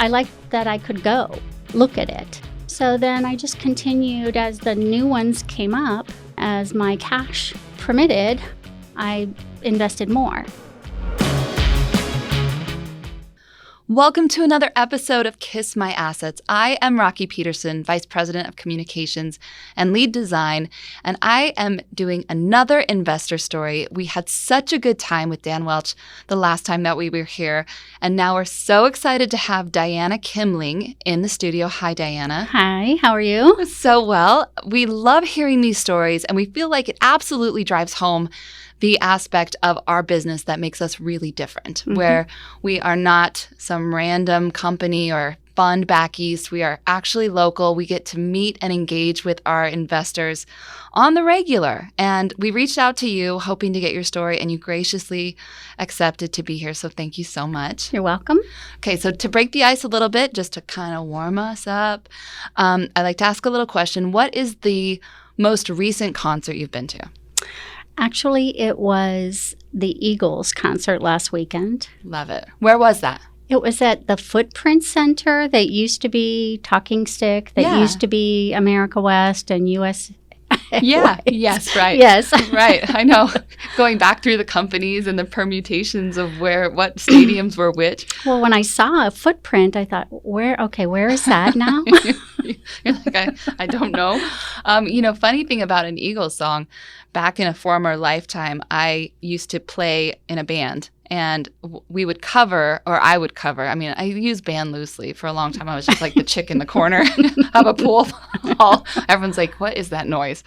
I liked that I could go look at it. So then I just continued as the new ones came up. As my cash permitted, I invested more. Welcome to another episode of Kiss My Assets. I am Rocky Petersen, Vice President of Communications and Lead Design, and I am doing another investor story. We had such a good time with Dan Welch the last time that we were here, and now we're so excited to have Dianna Kimling in the studio. Hi, Dianna. Hi, how are you? So well. We love hearing these stories, and we feel like it absolutely drives home the aspect of our business that makes us really different, where we are not some random company or fund back east. We are actually local. We get to meet and engage with our investors on the regular. And we reached out to you hoping to get your story, and you graciously accepted to be here. So thank you so much. You're welcome. Okay, so to break the ice a little bit, just to kind of warm us up, I'd like to ask a little question. What is the most recent concert you've been to? Actually, it was the Eagles concert last weekend. Love it. Where was that? It was at the Footprint Center that used to be Talking Stick, that used to be America West and US. Yeah. Yes. Right. Yes. Right. I know. Going back through the companies and the permutations of what stadiums were which. Well, when I saw a Footprint, I thought, where is that now? You're like, I don't know. Funny thing about an Eagles song, back in a former lifetime, I used to play in a band. And we would cover, or I would cover. I mean, I use band loosely. For a long time, I was just like the chick in the corner of a pool hall. Everyone's like, what is that noise?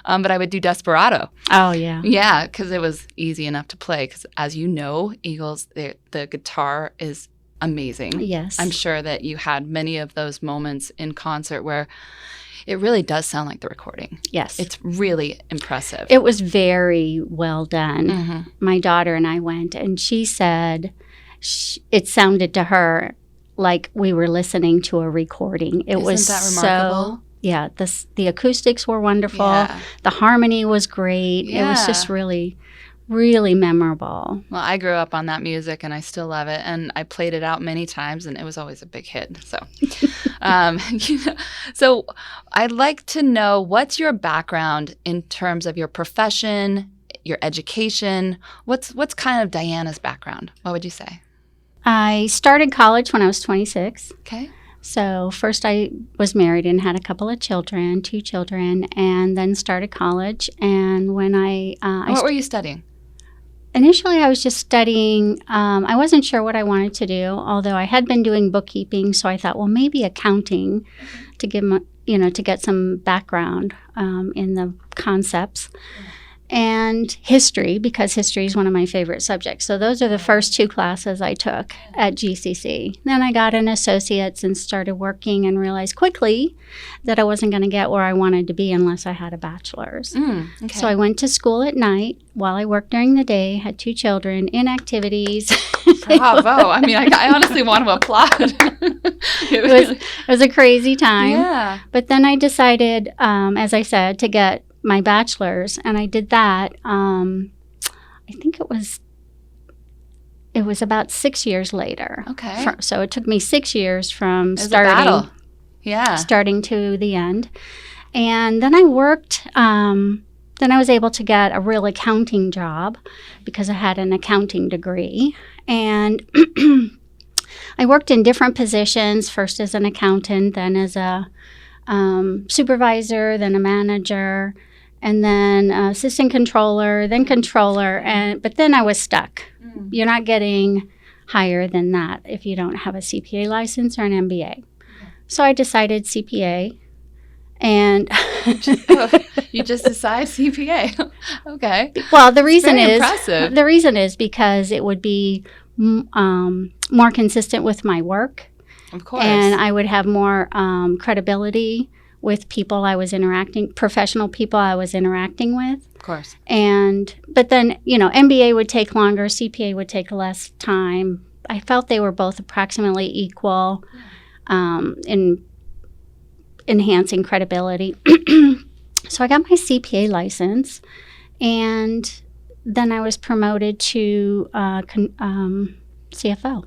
But I would do Desperado. Oh, yeah. Yeah, because it was easy enough to play. Because as you know, Eagles, the guitar is amazing. Yes. I'm sure that you had many of those moments in concert where it really does sound like the recording. Yes. It's really impressive. It was very well done. My daughter and I went, and she said it sounded to her like we were listening to a recording. It was that remarkable? Yeah, the acoustics were wonderful. Yeah. The harmony was great. Yeah. It was just really, really memorable. Well, I grew up on that music, and I still love it. And I played it out many times, and it was always a big hit. So, so I'd like to know, what's your background in terms of your profession, your education? What's kind of Dianna's background? What would you say? I started college when I was 26. Okay. So first I was married and had a couple of children, 2 children, and then started college. And when what were you studying? Initially, I was just studying. I wasn't sure what I wanted to do, although I had been doing bookkeeping. So I thought, well, maybe accounting, to get some background in the concepts, and history, because history is one of my favorite subjects. So those are the first 2 classes I took at GCC. Then I got an associate's and started working, and realized quickly that I wasn't going to get where I wanted to be unless I had a bachelor's. Okay. So I went to school at night while I worked during the day, had 2 children, in activities. Bravo. I mean, I honestly want to applaud. It was a crazy time. Yeah. But then I decided, as I said, to get my bachelor's, and I did that. I think it was about 6 years later. Okay. So it took me 6 years from starting to the end. And then I worked, then I was able to get a real accounting job because I had an accounting degree. And I worked in different positions, first as an accountant, then as a supervisor, then a manager, and then assistant controller, then controller, but then I was stuck. You're not getting higher than that if you don't have a CPA license or an MBA. So I decided CPA, and you just decide CPA. Okay. Well, the reason is because it would be more consistent with my work. Of course. And I would have more credibility with professional people I was interacting with. Of course. But then, MBA would take longer, CPA would take less time. I felt they were both approximately equal in enhancing credibility. So I got my CPA license, and then I was promoted to CFO.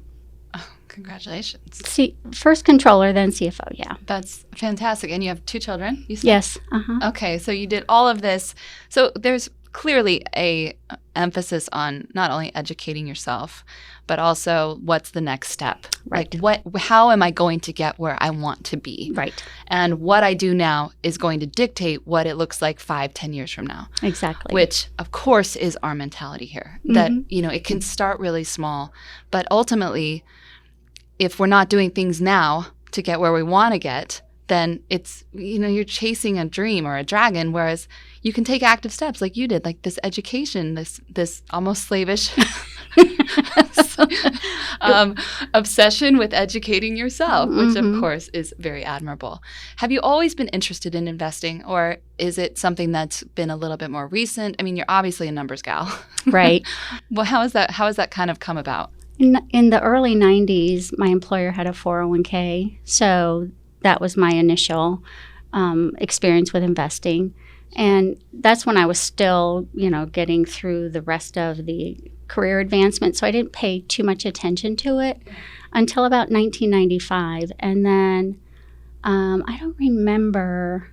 Congratulations. First controller, then CFO, yeah. That's fantastic. And you have 2 children, you said? Yes. Uh-huh. Okay, so you did all of this. So there's clearly a emphasis on not only educating yourself, but also what's the next step? Right. Like how am I going to get where I want to be? Right. And what I do now is going to dictate what it looks like 5-10 years from now. Exactly. Which, of course, is our mentality here. That, it can start really small, but ultimately, if we're not doing things now to get where we want to get, then it's, you're chasing a dream or a dragon, whereas you can take active steps like you did, like this education, this almost slavish obsession with educating yourself, which of course is very admirable. Have you always been interested in investing, or is it something that's been a little bit more recent? I mean, you're obviously a numbers gal. Right. Well, how has that kind of come about? In the early 90s, my employer had a 401k, so that was my initial experience with investing. And that's when I was still, getting through the rest of the career advancement. So I didn't pay too much attention to it until about 1995. And then I don't remember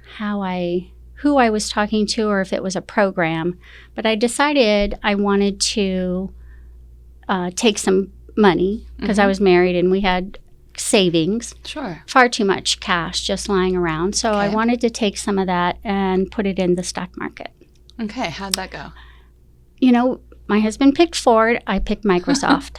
who I was talking to or if it was a program, but I decided I wanted to take some money because I was married and we had savings. Sure. Far too much cash just lying around. So Okay. I wanted to take some of that and put it in the stock market. Okay. How'd that go? My husband picked Ford. I picked Microsoft.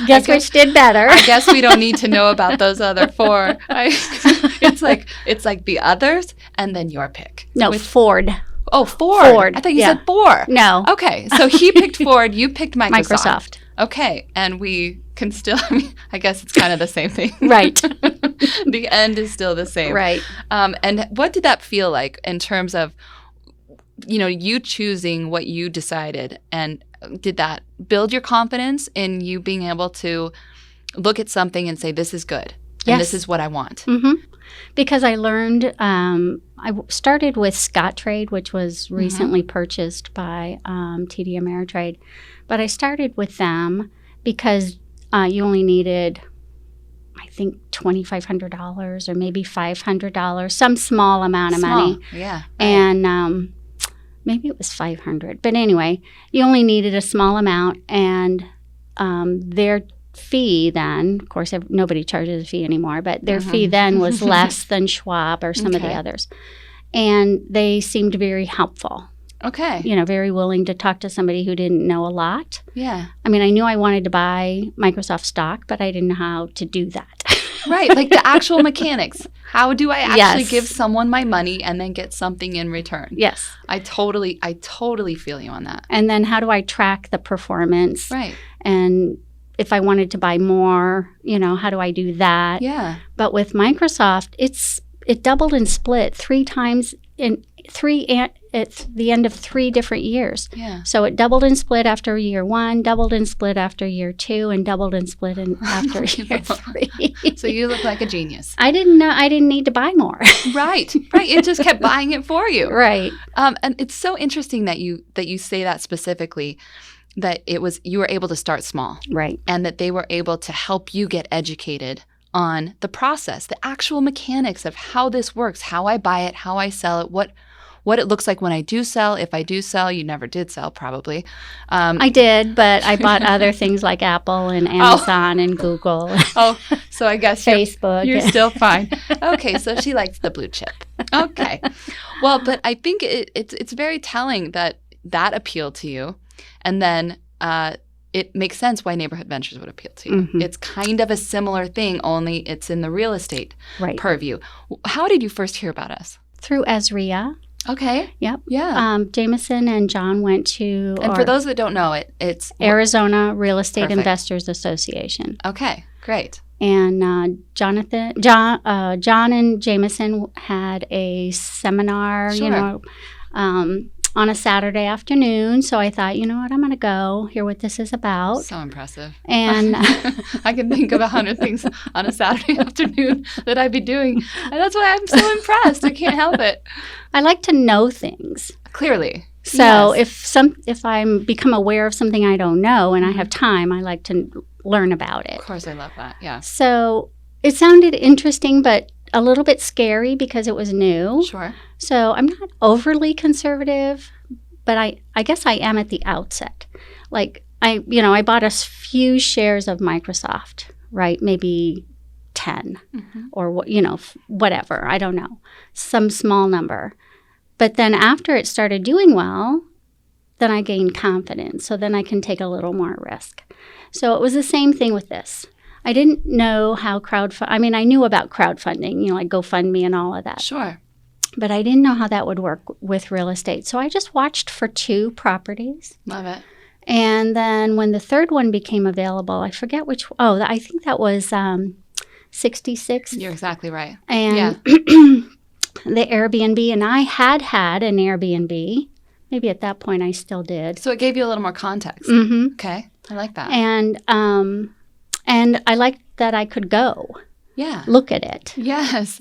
Guess which did better. I guess we don't need to know about those other 4. It's like the others and then your pick. No, Ford. Oh, Ford. Ford. I thought you said 4. No. Okay. So he picked Ford. You picked Microsoft. Microsoft. Okay. And we can still, I guess it's kind of the same thing. Right. The end is still the same. Right. And what did that feel like in terms of, you choosing what you decided? And did that build your confidence in you being able to look at something and say, this is good, and this is what I want? Mm-hmm. Because I learned, I started with Scottrade, which was recently purchased by TD Ameritrade. But I started with them because you only needed, I think, $2,500 or maybe $500, some small amount of money. Yeah. And maybe it was $500. But anyway, you only needed a small amount, and their fee then, of course, nobody charges a fee anymore, but their fee then was less than Schwab or some of the others. And they seemed very helpful. Okay. Very willing to talk to somebody who didn't know a lot. Yeah. I mean, I knew I wanted to buy Microsoft stock, but I didn't know how to do that. Right. Like the actual mechanics. How do I actually give someone my money and then get something in return? Yes. I totally feel you on that. And then how do I track the performance? Right. And if I wanted to buy more, how do I do that? Yeah. But with Microsoft, it doubled and split 3 times at the end of 3 different years. Yeah. So it doubled and split after year 1, doubled and split after year 2, and doubled and split after year 3. So you look like a genius. I didn't know I didn't need to buy more. Right. It just kept buying it for you. Right. And it's so interesting that you say that specifically, that you were able to start small. Right. And that they were able to help you get educated on the process, the actual mechanics of how this works, how I buy it, how I sell it, what it looks like when I do sell. If I do sell, you never did sell probably. I did, but I bought other things like Apple and Amazon and Google. So I guess Facebook. You're still fine. Okay, so she likes the blue chip. Okay. Well, but I think it's very telling that appealed to you. And then it makes sense why Neighborhood Ventures would appeal to you. Mm-hmm. It's kind of a similar thing, only it's in the real estate purview. How did you first hear about us? Through Ezria. Okay. Yep. Yeah. Jameson and John went to... And for those that don't know, it's... Arizona Real Estate Investors Association. Okay. Great. And John and Jameson had a seminar, on a Saturday afternoon. So I thought, you know what, I'm going to go hear what this is about. So impressive. And I can think of 100 things on a Saturday afternoon that I'd be doing. And that's why I'm so impressed. I can't help it. I like to know things. Clearly. So Yes. if I'm become aware of something I don't know and I have time, I like to learn about it. Of course, I love that. Yeah. So it sounded interesting, but a little bit scary because it was new. Sure. So I'm not overly conservative, but I guess I am at the outset. Like I bought a few shares of Microsoft, right? Maybe 10 or whatever. I don't know. Some small number. But then after it started doing well, then I gained confidence. So then I can take a little more risk. So it was the same thing with this. I didn't know how I knew about crowdfunding, like GoFundMe and all of that. Sure. But I didn't know how that would work with real estate. So I just watched for 2 properties. Love it. And then when the third one became available, I forget I think that was 66. You're exactly right. And the Airbnb, and I had an Airbnb. Maybe at that point I still did. So it gave you a little more context. Mm-hmm. Okay. I like that. And I liked that I could go Yeah. look at it. Yes.